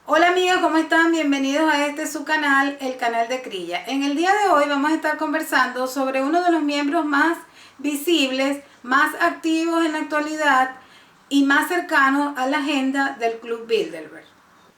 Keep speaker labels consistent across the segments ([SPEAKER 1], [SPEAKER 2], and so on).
[SPEAKER 1] Hola amigos, ¿cómo están? Bienvenidos a este su canal, el canal de Crilla. En el día de hoy vamos a estar conversando sobre uno de los miembros más visibles, más activos en la actualidad y más cercanos a la agenda del Club Bilderberg.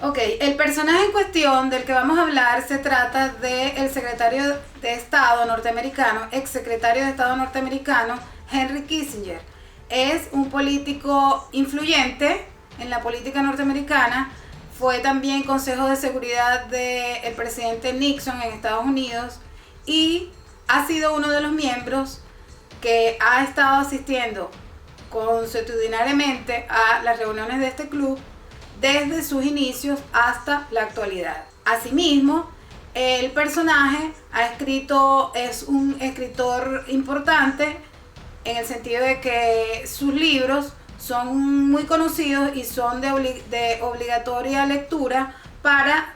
[SPEAKER 1] Ok, el personaje en cuestión del que vamos a hablar se trata del secretario de Estado norteamericano, ex secretario de Estado norteamericano, Henry Kissinger. Es un político influyente en la política norteamericana. Fue también Consejo de Seguridad del presidente Nixon en Estados Unidos y ha sido uno de los miembros que ha estado asistiendo consuetudinariamente a las reuniones de este club desde sus inicios hasta la actualidad. Asimismo, el personaje es un escritor importante en el sentido de que sus libros son muy conocidos y son de obligatoria lectura para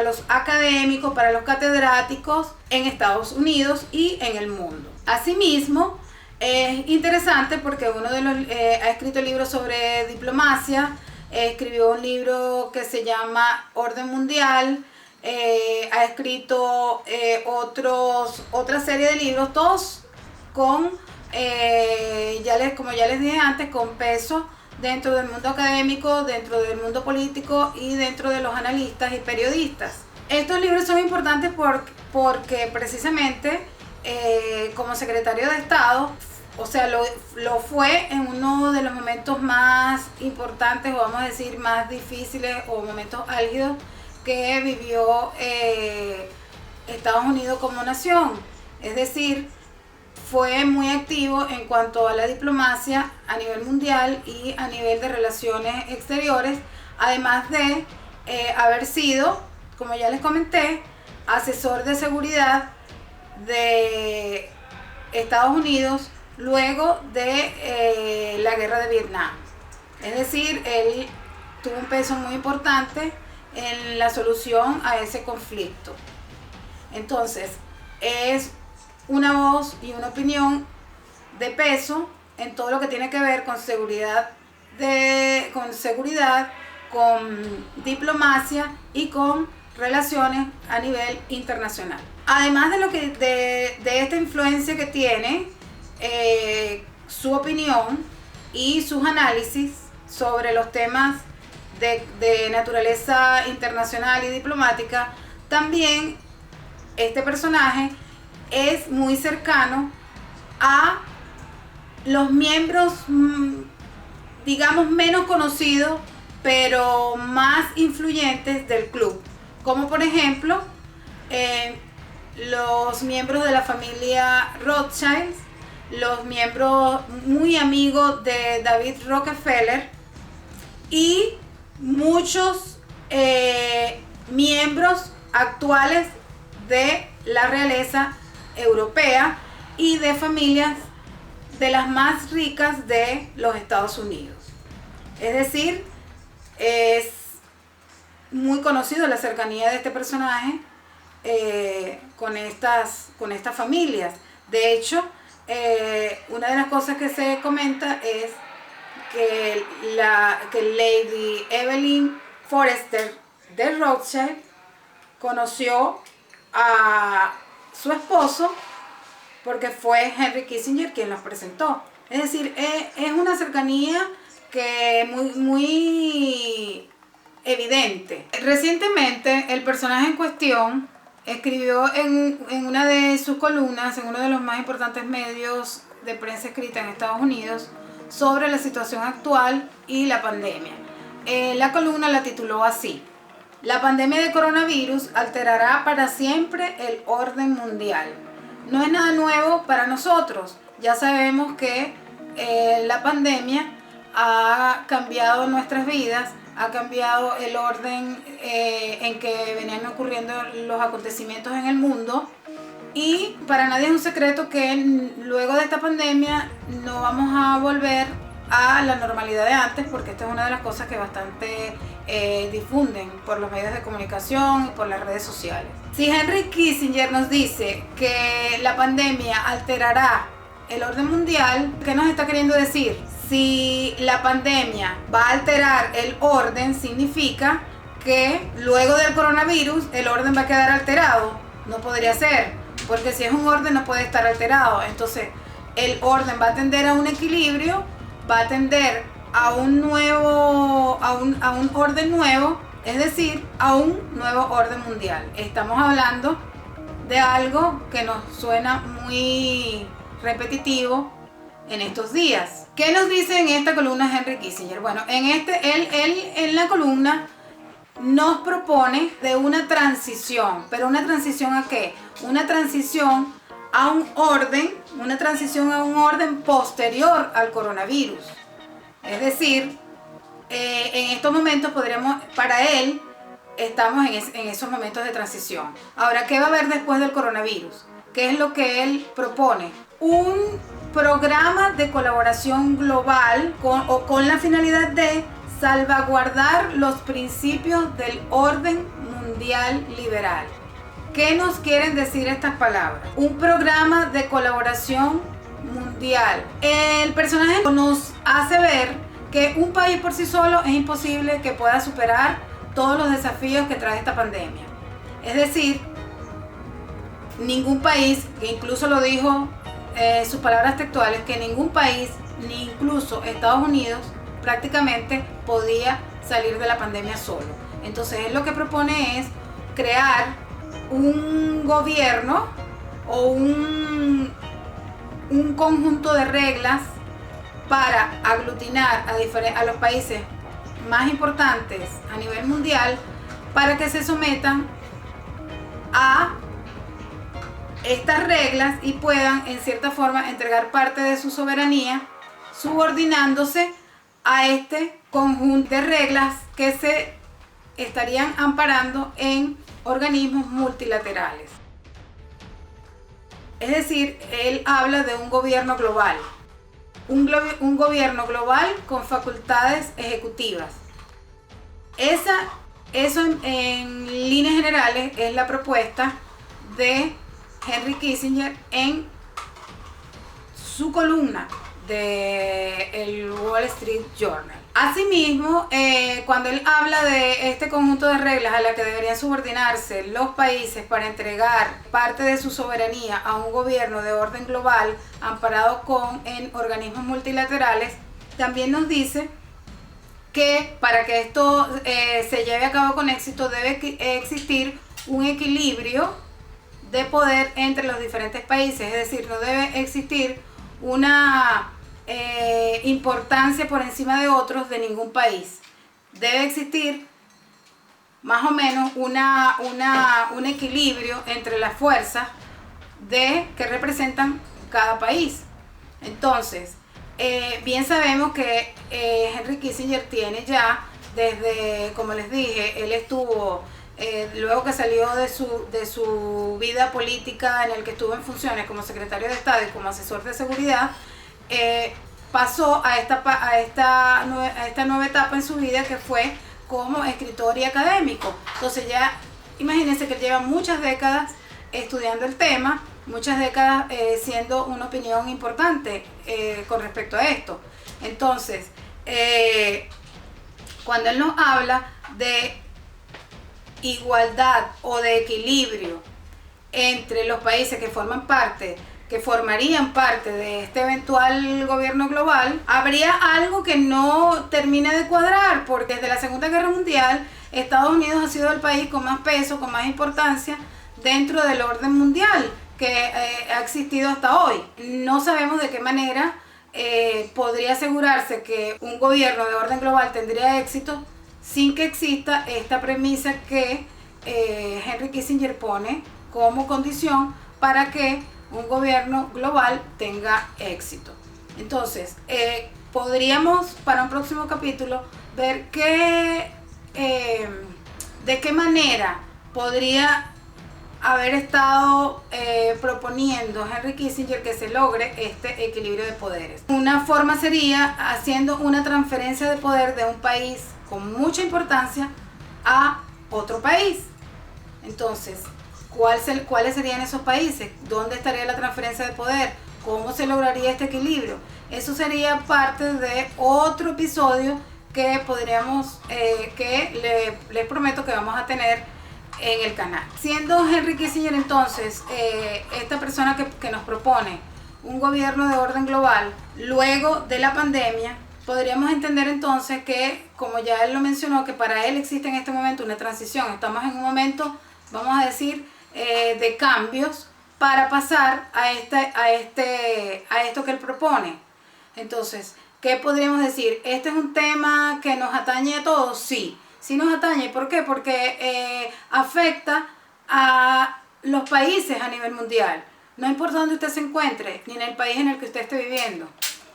[SPEAKER 1] los académicos, para los catedráticos en Estados Unidos y en el mundo. Asimismo, es interesante porque ha escrito libros sobre diplomacia, escribió un libro que se llama Orden Mundial, ha escrito otra serie de libros, todos con como ya les dije antes, con peso dentro del mundo académico, dentro del mundo político y dentro de los analistas y periodistas. Estos libros son importantes porque precisamente como secretario de Estado, o sea, lo fue en uno de los momentos más importantes, o vamos a decir más difíciles, o momentos álgidos que vivió Estados Unidos como nación. Es decir, fue muy activo en cuanto a la diplomacia a nivel mundial y a nivel de relaciones exteriores, además de haber sido, como ya les comenté, asesor de seguridad de Estados Unidos luego de la guerra de Vietnam. Es decir, él tuvo un peso muy importante en la solución a ese conflicto. Entonces, es una voz y una opinión de peso en todo lo que tiene que ver con seguridad, con diplomacia y con relaciones a nivel internacional. Además de esta influencia que tiene, su opinión y sus análisis sobre los temas de naturaleza internacional y diplomática, también este personaje es muy cercano a los miembros, digamos, menos conocidos, pero más influyentes del club, como por ejemplo los miembros de la familia Rothschild, los miembros muy amigos de David Rockefeller y muchos miembros actuales de la realeza europea y de familias de las más ricas de los Estados Unidos. Es decir, es muy conocido la cercanía de este personaje con estas familias. De hecho, una de las cosas que se comenta es que Lady Evelyn Forrester de Rothschild conoció a su esposo porque fue Henry Kissinger quien los presentó. Es decir, es una cercanía que muy evidente. Recientemente el personaje en cuestión escribió en una de sus columnas, en uno de los más importantes medios de prensa escrita en Estados Unidos, sobre la situación actual y la pandemia. La columna la tituló así: la pandemia de coronavirus alterará para siempre el orden mundial. No es nada nuevo para nosotros. Ya sabemos que la pandemia ha cambiado nuestras vidas, ha cambiado el orden en que venían ocurriendo los acontecimientos en el mundo. Y para nadie es un secreto que luego de esta pandemia no vamos a volver a la normalidad de antes, porque esta es una de las cosas que bastante difunden por los medios de comunicación y por las redes sociales. Si Henry Kissinger nos dice que la pandemia alterará el orden mundial, ¿qué nos está queriendo decir? Si la pandemia va a alterar el orden, significa que luego del coronavirus el orden va a quedar alterado. No podría ser, porque si es un orden no puede estar alterado. Entonces el orden va a tender a un equilibrio, va a tender a un nuevo, a un orden nuevo, es decir, a un nuevo orden mundial. Estamos hablando de algo que nos suena muy repetitivo en estos días. ¿Qué nos dice en esta columna Henry Kissinger? Bueno, él en la columna nos propone de una transición. ¿Pero una transición a qué? Una transición a un orden posterior al coronavirus. Es decir, en estos momentos para él, estamos en esos momentos de transición. Ahora, ¿qué va a haber después del coronavirus? ¿Qué es lo que él propone? Un programa de colaboración global con la finalidad de salvaguardar los principios del orden mundial liberal. ¿Qué nos quieren decir estas palabras? Un programa de colaboración mundial. El personaje nos hace ver que un país por sí solo es imposible que pueda superar todos los desafíos que trae esta pandemia. Es decir, ningún país, que incluso lo dijo sus palabras textuales, que ningún país, ni incluso Estados Unidos, prácticamente podía salir de la pandemia solo. Entonces él lo que propone es crear un gobierno o un conjunto de reglas para aglutinar a los países más importantes a nivel mundial para que se sometan a estas reglas y puedan en cierta forma entregar parte de su soberanía subordinándose a este conjunto de reglas que se estarían amparando en organismos multilaterales. Es decir, él habla de un gobierno global. Un gobierno global con facultades ejecutivas. Eso en líneas generales es la propuesta de Henry Kissinger en su columna del Wall Street Journal. Asimismo, cuando él habla de este conjunto de reglas a las que deberían subordinarse los países para entregar parte de su soberanía a un gobierno de orden global amparado en organismos multilaterales, también nos dice que para que esto se lleve a cabo con éxito debe existir un equilibrio de poder entre los diferentes países, es decir, no debe existir una importancia por encima de otros de ningún país. Debe existir más o menos un equilibrio entre las fuerzas que representan cada país. Entonces, bien sabemos que Henry Kissinger tiene ya desde, como les dije, él estuvo luego que salió de su vida política en el que estuvo en funciones como secretario de Estado y como asesor de seguridad, pasó a esta nueva etapa en su vida que fue como escritor y académico. Entonces ya imagínense que lleva muchas décadas estudiando el tema, muchas décadas siendo una opinión importante con respecto a esto. Entonces, cuando él nos habla de igualdad o de equilibrio entre los países que formarían parte de este eventual gobierno global, habría algo que no termina de cuadrar, porque desde la Segunda Guerra Mundial Estados Unidos ha sido el país con más peso, con más importancia dentro del orden mundial que ha existido hasta hoy. No sabemos de qué manera podría asegurarse que un gobierno de orden global tendría éxito sin que exista esta premisa que Henry Kissinger pone como condición para que un gobierno global tenga éxito. Entonces, podríamos para un próximo capítulo ver de qué manera podría haber estado proponiendo Henry Kissinger que se logre este equilibrio de poderes. Una forma sería haciendo una transferencia de poder de un país con mucha importancia a otro país. Entonces, ¿cuáles serían esos países? ¿Dónde estaría la transferencia de poder? ¿Cómo se lograría este equilibrio? Eso sería parte de otro episodio que podríamos, les prometo que vamos a tener en el canal. Siendo Henry Kissinger entonces esta persona que nos propone un gobierno de orden global luego de la pandemia, podríamos entender entonces que, como ya él lo mencionó, que para él existe en este momento una transición. Estamos en un momento, vamos a decir, de cambios para pasar a esto que él propone. Entonces, ¿qué podríamos decir? ¿Este es un tema que nos atañe a todos? Sí, sí nos atañe. ¿Por qué? Porque afecta a los países a nivel mundial. No importa dónde usted se encuentre, ni en el país en el que usted esté viviendo.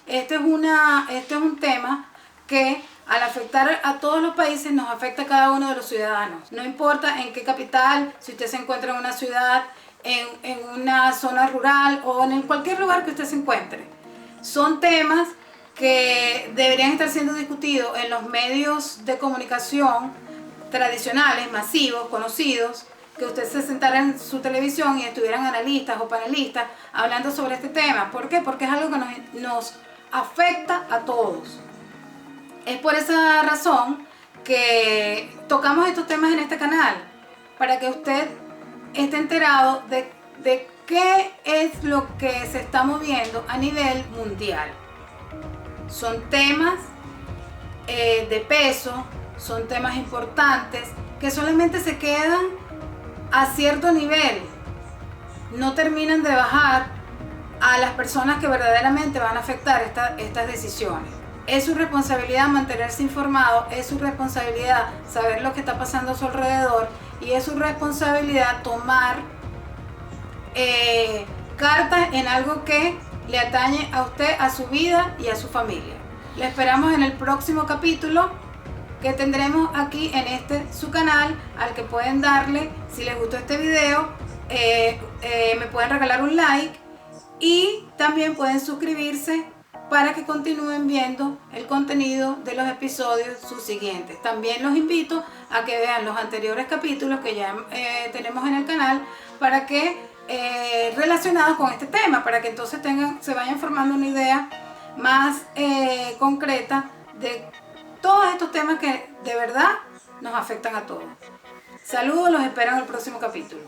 [SPEAKER 1] Este es un tema que al afectar a todos los países nos afecta a cada uno de los ciudadanos. No importa en qué capital, si usted se encuentra en una ciudad, en una zona rural o en cualquier lugar que usted se encuentre. Son temas que deberían estar siendo discutidos en los medios de comunicación tradicionales, masivos, conocidos, que usted se sentara en su televisión y estuvieran analistas o panelistas hablando sobre este tema. ¿Por qué? Porque es algo que nos afecta a todos. Es por esa razón que tocamos estos temas en este canal, para que usted esté enterado de qué es lo que se está moviendo a nivel mundial. Son temas de peso, son temas importantes que solamente se quedan a cierto nivel, no terminan de bajar a las personas que verdaderamente van a afectar estas decisiones. Es su responsabilidad mantenerse informado, es su responsabilidad saber lo que está pasando a su alrededor y es su responsabilidad tomar cartas en algo que le atañe a usted, a su vida y a su familia. Le esperamos en el próximo capítulo que tendremos aquí en su canal, al que pueden darle, si les gustó este video, me pueden regalar un like y también pueden suscribirse para que continúen viendo el contenido de los episodios subsiguientes. También los invito a que vean los anteriores capítulos que ya tenemos en el canal, para que relacionados con este tema, para que entonces se vayan formando una idea más concreta de todos estos temas que de verdad nos afectan a todos. Saludos, los espero en el próximo capítulo.